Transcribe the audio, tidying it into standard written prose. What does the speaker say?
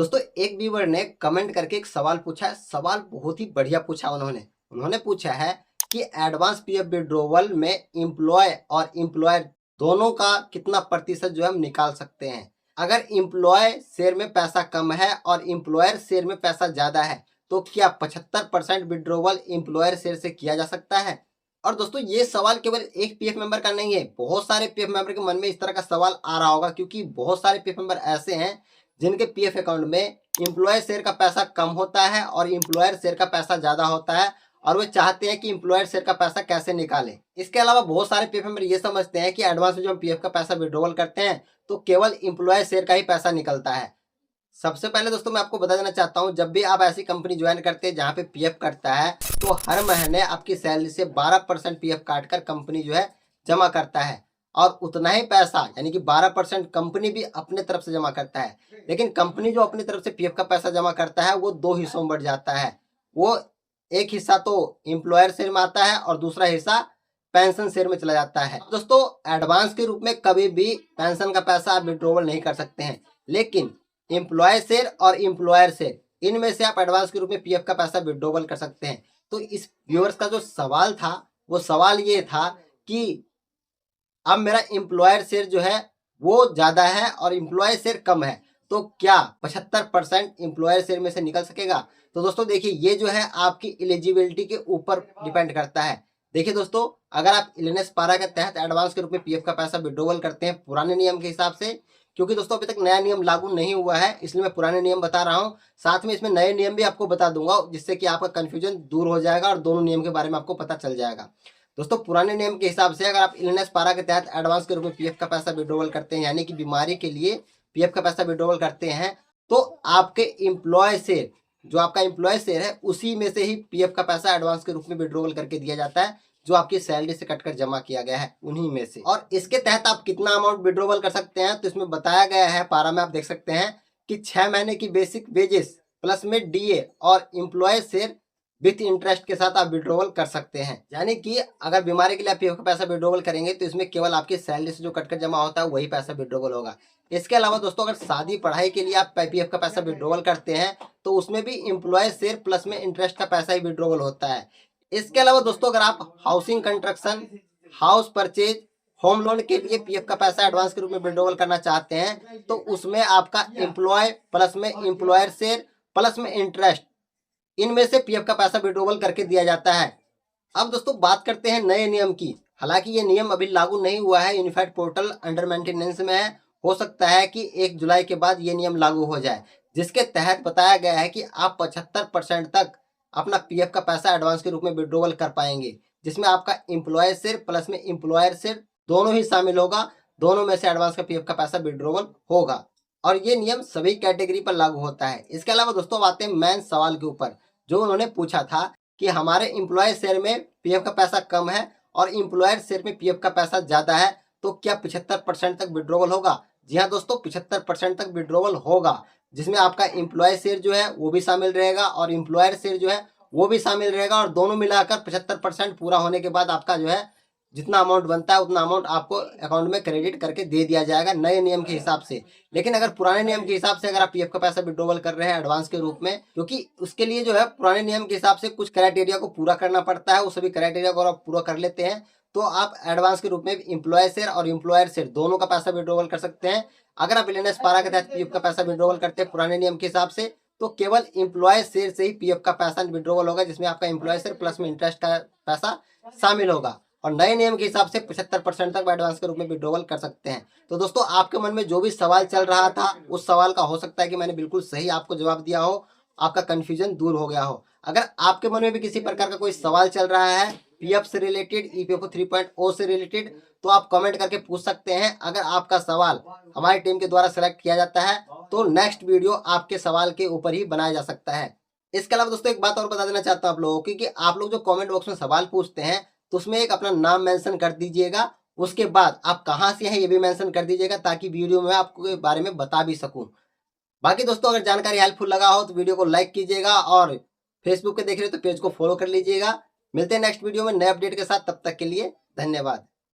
दोस्तों एक व्यूअर ने कमेंट करके एक सवाल पूछा है। सवाल बहुत ही बढ़िया पूछा उन्होंने पूछा है कि एडवांस पीएफ विड्रॉवल में एम्प्लॉय और एम्प्लॉयर दोनों का कितना प्रतिशत जो है हम निकाल सकते हैं। अगर एम्प्लॉय शेयर में पैसा कम है और एम्प्लॉयर शेयर में पैसा ज्यादा है तो क्या 75% विड्रॉवल एम्प्लॉयर शेयर से किया जा सकता है। और दोस्तों ये सवाल केवल एक पीएफ मेंबर का नहीं है, बहुत सारे पीएफ मेंबर के मन में इस तरह का सवाल आ रहा होगा, क्योंकि बहुत सारे पीएफ मेंबर ऐसे हैं जिनके पीएफ अकाउंट में एम्प्लॉय शेयर का पैसा कम होता है और एम्प्लॉयर शेयर का पैसा ज्यादा होता है और वे चाहते हैं कि एम्प्लॉयर शेयर का पैसा कैसे निकालें। इसके अलावा बहुत सारे पीएफ मेंबर ये समझते हैं कि एडवांस में जो हम पीएफ का पैसा विड्रॉवल करते हैं तो केवल एम्प्लॉय शेयर का ही पैसा निकलता है। सबसे पहले दोस्तों मैं आपको बता देना चाहता हूं, जब भी आप ऐसी कंपनी ज्वाइन करते हैं जहां पे पीएफ कटता है तो हर महीने आपकी सैलरी से 12% पीएफ काटकर कंपनी जो है जमा करता है और उतना ही पैसा यानी कि 12% कंपनी भी अपने तरफ से जमा करता है। लेकिन कंपनी जो अपनी तरफ से पीएफ का पैसा जमा करता है वो दो हिस्सों में बढ़ जाता है। वो एक हिस्सा तो एम्प्लॉयर शेयर में आता है और दूसरा हिस्सा पेंशन शेयर में चला जाता है। दोस्तों एडवांस के रूप में कभी भी पेंशन का पैसा आप विड्रॉवल नहीं कर सकते हैं, लेकिन एम्प्लॉय शेयर और एम्प्लॉयर शेयर इनमें से आप एडवांस के रूप में पीएफ का पैसा विड्रॉवल कर सकते हैं। तो इस व्यूअर्स का जो सवाल था वो सवाल ये था कि अब मेरा एम्प्लॉयर शेयर जो है वो ज्यादा है और एम्प्लॉय शेयर कम है तो क्या 75% एम्प्लॉयर शेयर में से निकल सकेगा। तो दोस्तों देखिए ये जो है आपकी एलिजिबिलिटी के ऊपर डिपेंड करता है। देखिए दोस्तों अगर आप इलनेस पारा के तहत एडवांस के रूप में पीएफ का पैसा विड्रॉवल करते हैं पुराने नियम के हिसाब से, क्योंकि दोस्तों अभी तक नया नियम लागू नहीं हुआ है इसलिए मैं पुराने नियम बता रहा हूँ, साथ में इसमें नए नियम भी आपको बता दूंगा जिससे कि आपका कंफ्यूजन दूर हो जाएगा और दोनों नियम के बारे में आपको पता चल जाएगा। दोस्तों पुराने नियम के हिसाब से अगर आप इलनेस पारा के तहत एडवांस के रूप में पीएफ का पैसा विड्रॉवल करते हैं यानी कि बीमारी के लिए पीएफ का पैसा विड्रॉवल करते हैं तो आपके एम्प्लॉय शेयर जो आपका एम्प्लॉय शेयर है उसी में से ही पीएफ का पैसा एडवांस के रूप में विड्रॉवल करके दिया जाता है जो आपकी सैलरी से कटकर जमा किया गया है उन्हीं में से। और इसके तहत आप कितना अमाउंट विड्रॉवल कर सकते हैं तो इसमें बताया गया है पारा में आप देख सकते हैं कि 6 महीने की बेसिक वेजेस प्लस में डीए और एम्प्लॉय शेयर विथ इंटरेस्ट के साथ आप विड्रॉवल कर सकते हैं। यानी कि अगर बीमारी के लिए आप पीएफ का पैसा विड्रॉवल करेंगे तो इसमें केवल आपकी सैलरी से जो कटकर जमा होता है वही पैसा विड्रॉवल होगा। इसके अलावा दोस्तों अगर शादी पढ़ाई के लिए आप पीएफ का पैसा विड्रॉवल करते हैं तो उसमें भी एम्प्लॉय शेयर प्लस में इंटरेस्ट का पैसा ही विड्रॉवल होता है। इसके अलावा दोस्तों अगर आप housing construction, house purchase, home loan के लिए पीएफ का पैसा एडवांस के रूप में विड्रॉवल करना चाहते हैं तो उसमें आपका एम्प्लॉय प्लस में एम्प्लॉयर शेयर प्लस में इंटरेस्ट इनमें से पीएफ का पैसा विड्रॉवल करके दिया जाता है। अब दोस्तों बात करते हैं नए नियम की। हालांकि ये नियम अभी लागू नहीं हुआ है, यूनिफाइड पोर्टल अंडर मेंटेनेंस में है, हो सकता है कि 1 जुलाई के बाद ये नियम लागू हो जाए, जिसके तहत बताया गया है कि आप 75% तक अपना पीएफ का पैसा एडवांस के रूप में विड्रॉवल कर पाएंगे, जिसमें आपका एम्प्लॉय शेयर प्लस में एम्प्लॉयर शेयर दोनों ही शामिल होगा। दोनों में से एडवांस का पीएफ का पैसा विड्रॉवल होगा और ये नियम सभी कैटेगरी पर लागू होता है। इसके अलावा दोस्तों आते हैं मेन सवाल के ऊपर जो उन्होंने पूछा था कि हमारे एम्प्लॉय शेयर में पीएफ का पैसा कम है और एम्प्लॉयर शेयर में पीएफ का पैसा ज्यादा है तो क्या 75% तक विड्रॉवल होगा। जी हाँ दोस्तों 75% तक विड्रॉवल होगा, जिसमें आपका एम्प्लॉय शेयर जो है वो भी शामिल रहेगा और एम्प्लॉयर शेयर जो है वो भी शामिल रहेगा और दोनों मिलाकर 75% पूरा होने के बाद आपका जो है जितना अमाउंट बनता है उतना अमाउंट आपको अकाउंट में क्रेडिट करके दे दिया जाएगा नए नियम के हिसाब से। लेकिन अगर पुराने नियम के हिसाब से अगर आप पीएफ का पैसा विड्रॉवल कर रहे हैं एडवांस के रूप में, क्योंकि उसके लिए जो है पुराने नियम के हिसाब से कुछ क्राइटेरिया को पूरा करना पड़ता है, उस सभी क्राइटेरिया को आप पूरा कर लेते हैं तो आप एडवांस के रूप में एम्प्लॉय शेयर और एम्प्लॉयर शेयर दोनों का पैसा विड्रॉवल कर सकते हैं। अगर आप इलनेस पारा के तहत पीएफ का पैसा विड्रॉवल करते हैं पुराने नियम के हिसाब से तो केवल एम्प्लॉय शेयर से ही पीएफ का पैसा विड्रॉवल होगा, जिसमें आपका एम्प्लॉय शेयर प्लस में इंटरेस्ट का पैसा शामिल होगा और नए नियम के हिसाब से 75% तक एडवांस के रूप में विड्रॉवल कर सकते हैं। तो दोस्तों आपके मन में जो भी सवाल चल रहा था उस सवाल का हो सकता है कि मैंने बिल्कुल सही आपको जवाब दिया हो, आपका कंफ्यूजन दूर हो गया हो। अगर आपके मन में भी किसी प्रकार का कोई सवाल चल रहा है पीएफ से रिलेटेड, ईपीएफओ 3.0 से रिलेटेड, तो आप कमेंट करके पूछ सकते हैं। अगर आपका सवाल हमारी टीम के द्वारा सिलेक्ट किया जाता है तो नेक्स्ट वीडियो आपके सवाल के ऊपर ही बनाया जा सकता है। इसके अलावा दोस्तों एक बात और बता देना चाहता हूँ आप लोगों की कि आप लोग जो कमेंट बॉक्स में सवाल पूछते हैं तो उसमें एक अपना नाम मेंशन कर दीजिएगा, उसके बाद आप कहां से हैं ये भी मेंशन कर दीजिएगा ताकि वीडियो में आपको बारे में बता भी सकूं। बाकी दोस्तों अगर जानकारी हेल्पफुल लगा हो तो वीडियो को लाइक कीजिएगा और फेसबुक पे देख रहे हो तो पेज को फॉलो कर लीजिएगा। मिलते हैं नेक्स्ट वीडियो में नए अपडेट के साथ, तब तक के लिए धन्यवाद।